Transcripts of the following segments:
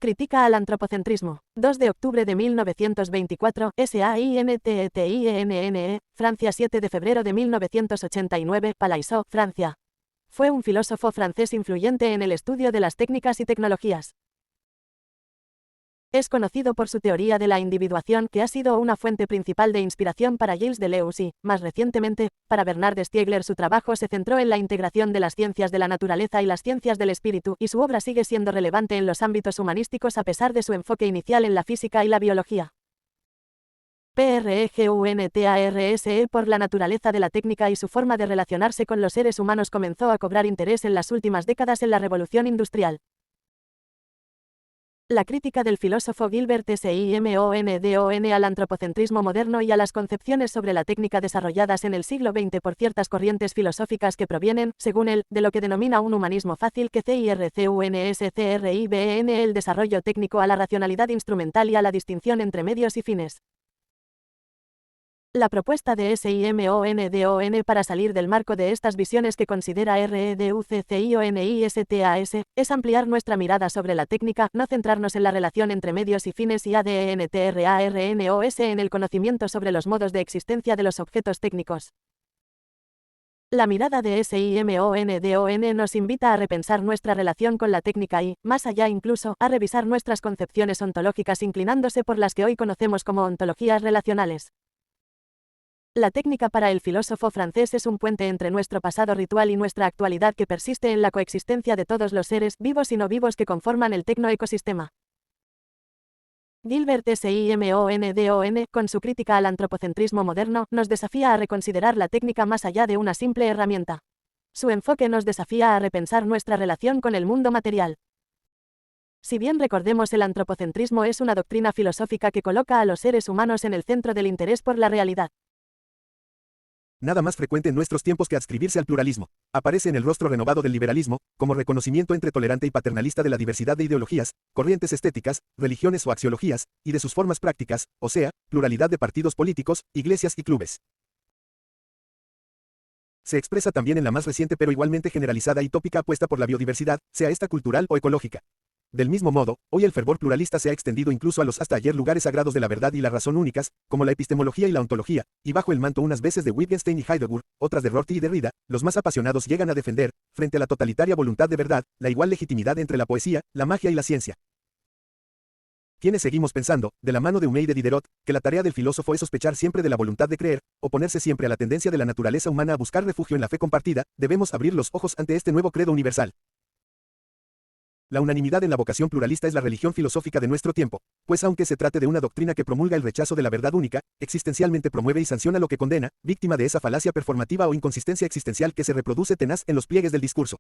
Critica al antropocentrismo. 2 de octubre de 1924, SAINTETIENNE, Francia. 7 de febrero de 1989, Palaiseau, Francia. Fue un filósofo francés influyente en el estudio de las técnicas y tecnologías. Es conocido por su teoría de la individuación, que ha sido una fuente principal de inspiración para Gilles Deleuze y, más recientemente, para Bernard Stiegler. Su trabajo se centró en la integración de las ciencias de la naturaleza y las ciencias del espíritu, y su obra sigue siendo relevante en los ámbitos humanísticos a pesar de su enfoque inicial en la física y la biología. PREGUNTARSE. Por la naturaleza de la técnica y su forma de relacionarse con los seres humanos comenzó a cobrar interés en las últimas décadas en la Revolución Industrial. La crítica del filósofo Gilbert Simondon al antropocentrismo moderno y a las concepciones sobre la técnica desarrolladas en el siglo XX por ciertas corrientes filosóficas que provienen, según él, de lo que denomina un humanismo fácil, que CIRCUNSCRIBN, el desarrollo técnico a la racionalidad instrumental y a la distinción entre medios y fines. La propuesta de Simondon para salir del marco de estas visiones que considera REDUCCIONISTAS, es ampliar nuestra mirada sobre la técnica, no centrarnos en la relación entre medios y fines y ADNTRARNOS en el conocimiento sobre los modos de existencia de los objetos técnicos. La mirada de Simondon nos invita a repensar nuestra relación con la técnica y, más allá incluso, a revisar nuestras concepciones ontológicas inclinándose por las que hoy conocemos como ontologías relacionales. La técnica para el filósofo francés es un puente entre nuestro pasado ritual y nuestra actualidad que persiste en la coexistencia de todos los seres, vivos y no vivos, que conforman el tecnoecosistema. Gilbert Simondon, con su crítica al antropocentrismo moderno, nos desafía a reconsiderar la técnica más allá de una simple herramienta. Su enfoque nos desafía a repensar nuestra relación con el mundo material. Si bien recordemos, el antropocentrismo es una doctrina filosófica que coloca a los seres humanos en el centro del interés por la realidad. Nada más frecuente en nuestros tiempos que adscribirse al pluralismo. Aparece en el rostro renovado del liberalismo, como reconocimiento entre tolerante y paternalista de la diversidad de ideologías, corrientes estéticas, religiones o axiologías, y de sus formas prácticas, o sea, pluralidad de partidos políticos, iglesias y clubes. Se expresa también en la más reciente pero igualmente generalizada y tópica apuesta por la biodiversidad, sea esta cultural o ecológica. Del mismo modo, hoy el fervor pluralista se ha extendido incluso a los hasta ayer lugares sagrados de la verdad y la razón únicas, como la epistemología y la ontología, y bajo el manto unas veces de Wittgenstein y Heidegger, otras de Rorty y Derrida, los más apasionados llegan a defender, frente a la totalitaria voluntad de verdad, la igual legitimidad entre la poesía, la magia y la ciencia. Quienes seguimos pensando, de la mano de Hume y de Diderot, que la tarea del filósofo es sospechar siempre de la voluntad de creer, oponerse siempre a la tendencia de la naturaleza humana a buscar refugio en la fe compartida, debemos abrir los ojos ante este nuevo credo universal. La unanimidad en la vocación pluralista es la religión filosófica de nuestro tiempo, pues aunque se trate de una doctrina que promulga el rechazo de la verdad única, existencialmente promueve y sanciona lo que condena, víctima de esa falacia performativa o inconsistencia existencial que se reproduce tenaz en los pliegues del discurso.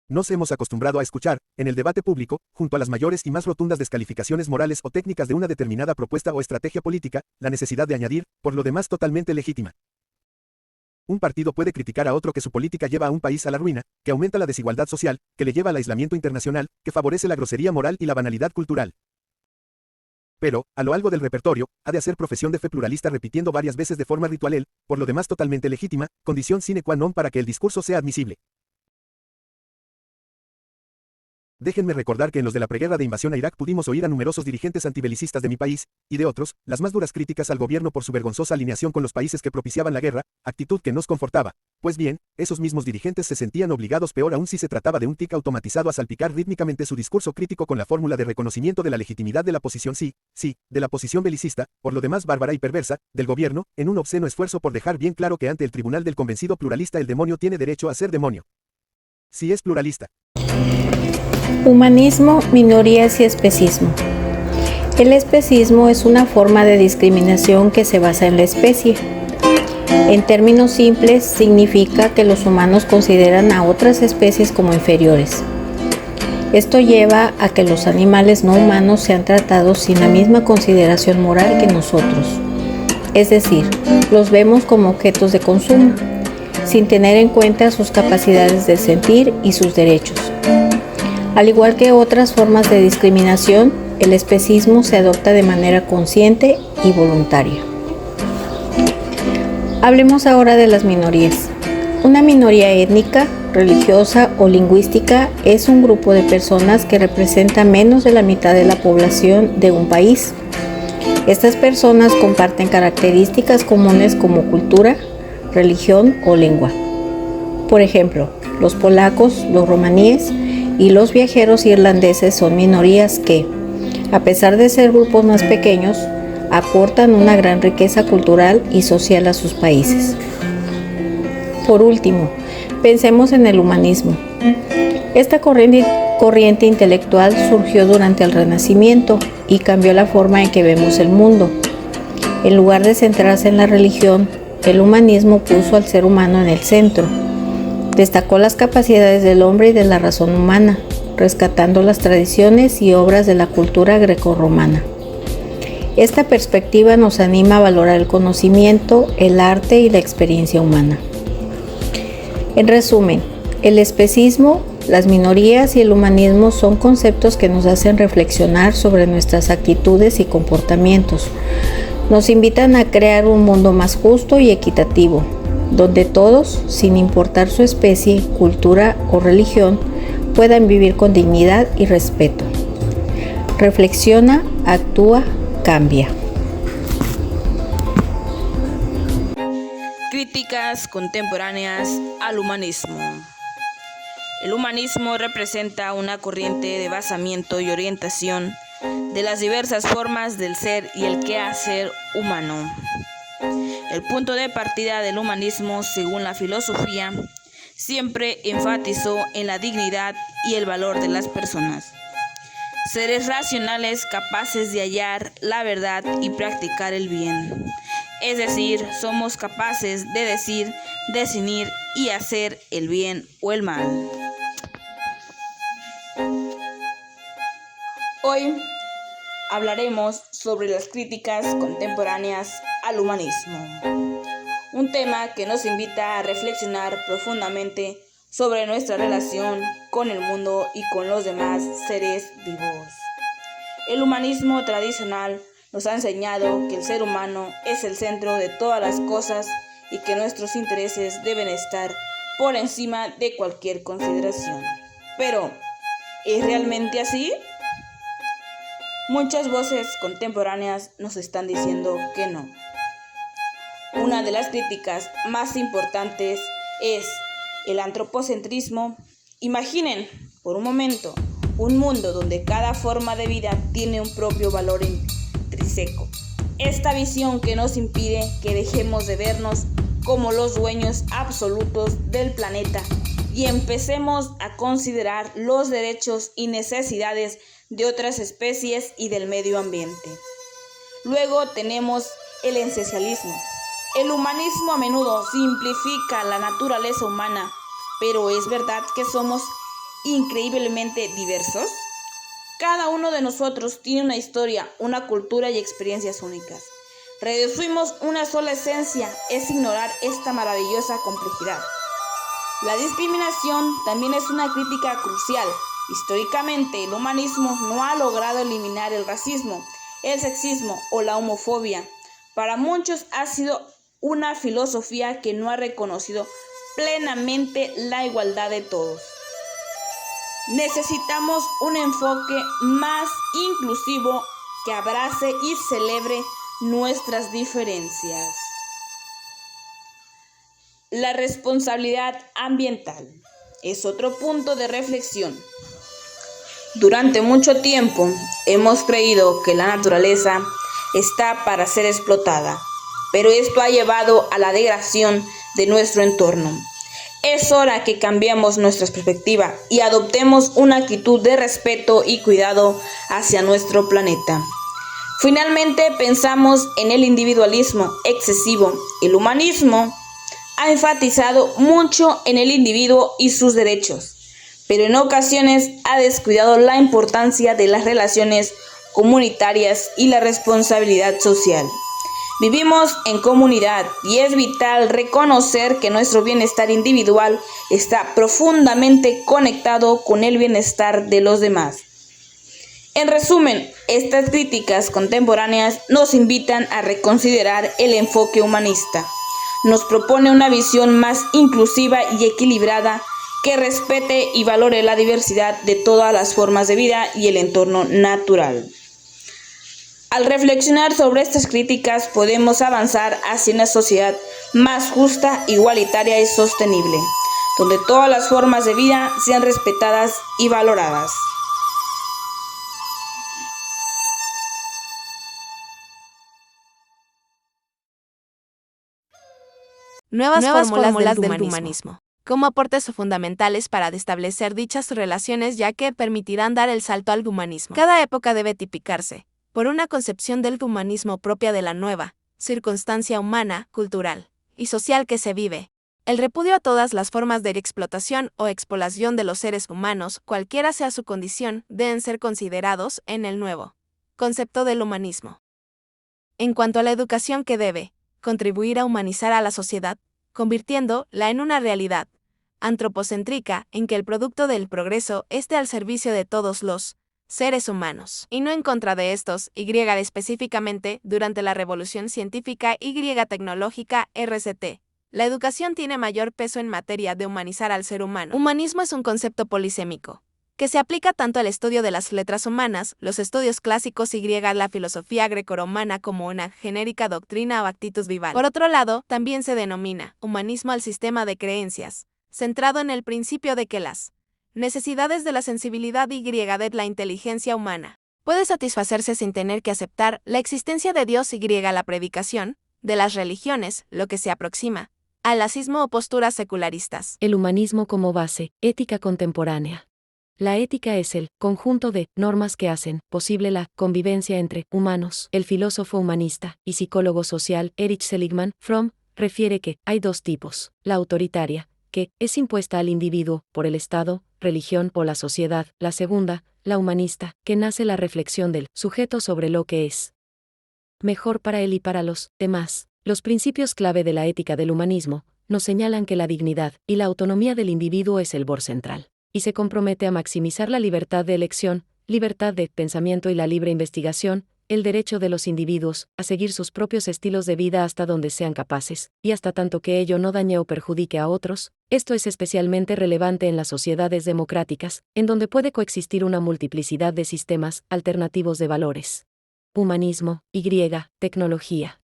Nos hemos acostumbrado a escuchar, en el debate público, junto a las mayores y más rotundas descalificaciones morales o técnicas de una determinada propuesta o estrategia política, la necesidad de añadir, por lo demás totalmente legítima. Un partido puede criticar a otro que su política lleva a un país a la ruina, que aumenta la desigualdad social, que le lleva al aislamiento internacional, que favorece la grosería moral y la banalidad cultural. Pero, a lo largo del repertorio, ha de hacer profesión de fe pluralista repitiendo varias veces de forma ritual, por lo demás totalmente legítima, condición sine qua non para que el discurso sea admisible. Déjenme recordar que en los de la preguerra de invasión a Irak pudimos oír a numerosos dirigentes antibelicistas de mi país, y de otros, las más duras críticas al gobierno por su vergonzosa alineación con los países que propiciaban la guerra, actitud que nos confortaba. Pues bien, esos mismos dirigentes se sentían obligados, peor aún si se trataba de un tic automatizado, a salpicar rítmicamente su discurso crítico con la fórmula de reconocimiento de la legitimidad de la posición de la posición belicista, por lo demás bárbara y perversa, del gobierno, en un obsceno esfuerzo por dejar bien claro que ante el tribunal del convencido pluralista el demonio tiene derecho a ser demonio. Si es pluralista. Humanismo, minorías y especismo. El especismo es una forma de discriminación que se basa en la especie. En términos simples, significa que los humanos consideran a otras especies como inferiores. Esto lleva a que los animales no humanos sean tratados sin la misma consideración moral que nosotros. Es decir, los vemos como objetos de consumo, sin tener en cuenta sus capacidades de sentir y sus derechos. Al igual que otras formas de discriminación, el especismo se adopta de manera consciente y voluntaria. Hablemos ahora de las minorías. Una minoría étnica religiosa o lingüística es un grupo de personas que representa menos de la mitad de la población de un país. Estas personas comparten características comunes como cultura, religión o lengua. Por ejemplo, los polacos, los romaníes y los viajeros irlandeses son minorías que, a pesar de ser grupos más pequeños, aportan una gran riqueza cultural y social a sus países. Por último, pensemos en el humanismo. Esta corriente intelectual surgió durante el Renacimiento y cambió la forma en que vemos el mundo. En lugar de centrarse en la religión, el humanismo puso al ser humano en el centro. Destacó las capacidades del hombre y de la razón humana, rescatando las tradiciones y obras de la cultura grecorromana. Esta perspectiva nos anima a valorar el conocimiento, el arte y la experiencia humana. En resumen, el especismo, las minorías y el humanismo son conceptos que nos hacen reflexionar sobre nuestras actitudes y comportamientos. Nos invitan a crear un mundo más justo y equitativo, donde todos, sin importar su especie, cultura o religión, puedan vivir con dignidad y respeto. Reflexiona, actúa, cambia. Críticas contemporáneas al humanismo. El humanismo representa una corriente de basamiento y orientación de las diversas formas del ser y el quehacer humano. El punto de partida del humanismo, según la filosofía, siempre enfatizó en la dignidad y el valor de las personas. Seres racionales capaces de hallar la verdad y practicar el bien. Es decir, somos capaces de decir, discernir y hacer el bien o el mal. Hoy hablaremos sobre las críticas contemporáneas al humanismo, un tema que nos invita a reflexionar profundamente sobre nuestra relación con el mundo y con los demás seres vivos. El humanismo tradicional nos ha enseñado que el ser humano es el centro de todas las cosas y que nuestros intereses deben estar por encima de cualquier consideración. Pero, ¿es realmente así? Muchas voces contemporáneas nos están diciendo que no. Una de las críticas más importantes es el antropocentrismo. Imaginen, por un momento, un mundo donde cada forma de vida tiene un propio valor intrínseco. Esta visión que nos impide que dejemos de vernos como los dueños absolutos del planeta y empecemos a considerar los derechos y necesidades de otras especies y del medio ambiente. Luego tenemos el esencialismo. El humanismo a menudo simplifica la naturaleza humana, pero ¿es verdad que somos increíblemente diversos? Cada uno de nosotros tiene una historia, una cultura y experiencias únicas. Reducimos una sola esencia, es ignorar esta maravillosa complejidad. La discriminación también es una crítica crucial. Históricamente, el humanismo no ha logrado eliminar el racismo, el sexismo o la homofobia. Para muchos ha sido una filosofía que no ha reconocido plenamente la igualdad de todos. Necesitamos un enfoque más inclusivo que abrace y celebre nuestras diferencias. La responsabilidad ambiental es otro punto de reflexión. Durante mucho tiempo hemos creído que la naturaleza está para ser explotada, pero esto ha llevado a la degradación de nuestro entorno. Es hora que cambiemos nuestra perspectiva y adoptemos una actitud de respeto y cuidado hacia nuestro planeta. Finalmente, pensamos en el individualismo excesivo. El humanismo ha enfatizado mucho en el individuo y sus derechos, pero en ocasiones ha descuidado la importancia de las relaciones comunitarias y la responsabilidad social. Vivimos en comunidad y es vital reconocer que nuestro bienestar individual está profundamente conectado con el bienestar de los demás. En resumen, estas críticas contemporáneas nos invitan a reconsiderar el enfoque humanista. Nos propone una visión más inclusiva y equilibrada que respete y valore la diversidad de todas las formas de vida y el entorno natural. Al reflexionar sobre estas críticas podemos avanzar hacia una sociedad más justa, igualitaria y sostenible, donde todas las formas de vida sean respetadas y valoradas. Nuevas fórmulas del humanismo. Como aportes fundamentales para establecer dichas relaciones, ya que permitirán dar el salto al humanismo. Cada época debe tipificarse por una concepción del humanismo propia de la nueva circunstancia humana, cultural y social que se vive. El repudio a todas las formas de explotación o explotación de los seres humanos, cualquiera sea su condición, deben ser considerados en el nuevo concepto del humanismo. En cuanto a la educación, que debe contribuir a humanizar a la sociedad, convirtiéndola en una realidad antropocéntrica en que el producto del progreso esté al servicio de todos los seres humanos, y no en contra de estos, específicamente durante la revolución científica y tecnológica RCT. La educación tiene mayor peso en materia de humanizar al ser humano. Humanismo es un concepto polisémico, que se aplica tanto al estudio de las letras humanas, los estudios clásicos y la filosofía grecorromana como una genérica doctrina o actitud vival. Por otro lado, también se denomina humanismo al sistema de creencias, centrado en el principio de que las necesidades de la sensibilidad y de la inteligencia humana puede satisfacerse sin tener que aceptar la existencia de Dios y la predicación de las religiones, lo que se aproxima al laísmo o posturas secularistas. El humanismo como base, ética contemporánea. La ética es el conjunto de normas que hacen posible la convivencia entre humanos. El filósofo humanista y psicólogo social Erich Seligman Fromm refiere que hay dos tipos: la autoritaria, que es impuesta al individuo por el Estado, religión o la sociedad; la segunda, la humanista, que nace la reflexión del sujeto sobre lo que es mejor para él y para los demás. Los principios clave de la ética del humanismo nos señalan que la dignidad y la autonomía del individuo es el bor central, y se compromete a maximizar la libertad de elección, libertad de pensamiento y la libre investigación, el derecho de los individuos a seguir sus propios estilos de vida hasta donde sean capaces, y hasta tanto que ello no dañe o perjudique a otros. Esto es especialmente relevante en las sociedades democráticas, en donde puede coexistir una multiplicidad de sistemas alternativos de valores. Humanismo, tecnología.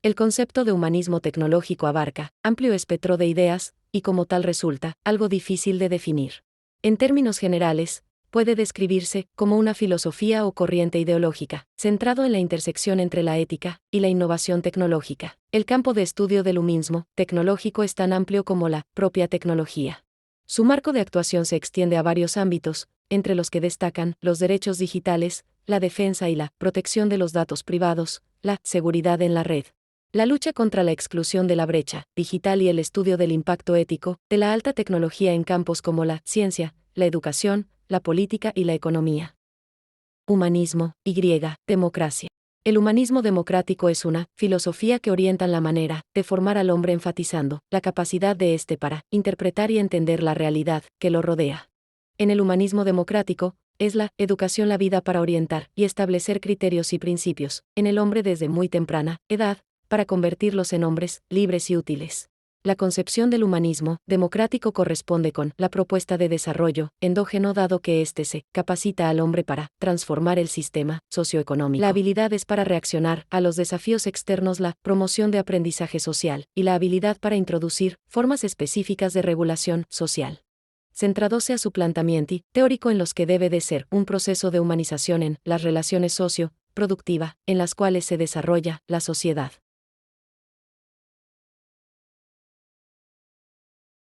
El concepto de humanismo tecnológico abarca amplio espectro de ideas, y como tal resulta algo difícil de definir. En términos generales, puede describirse como una filosofía o corriente ideológica, centrado en la intersección entre la ética y la innovación tecnológica. El campo de estudio del humanismo tecnológico es tan amplio como la propia tecnología. Su marco de actuación se extiende a varios ámbitos, entre los que destacan los derechos digitales, la defensa y la protección de los datos privados, la seguridad en la red, la lucha contra la exclusión de la brecha digital y el estudio del impacto ético de la alta tecnología en campos como la ciencia, la educación, la política y la economía. Humanismo, democracia. El humanismo democrático es una filosofía que orienta la manera de formar al hombre, enfatizando la capacidad de éste para interpretar y entender la realidad que lo rodea. En el humanismo democrático, es la educación la vida para orientar y establecer criterios y principios en el hombre desde muy temprana edad, para convertirlos en hombres libres y útiles. La concepción del humanismo democrático corresponde con la propuesta de desarrollo endógeno, dado que éste se capacita al hombre para transformar el sistema socioeconómico. La habilidad es para reaccionar a los desafíos externos, la promoción de aprendizaje social y la habilidad para introducir formas específicas de regulación social. Centradose a su planteamiento teórico en los que debe de ser un proceso de humanización en las relaciones socio-productiva en las cuales se desarrolla la sociedad.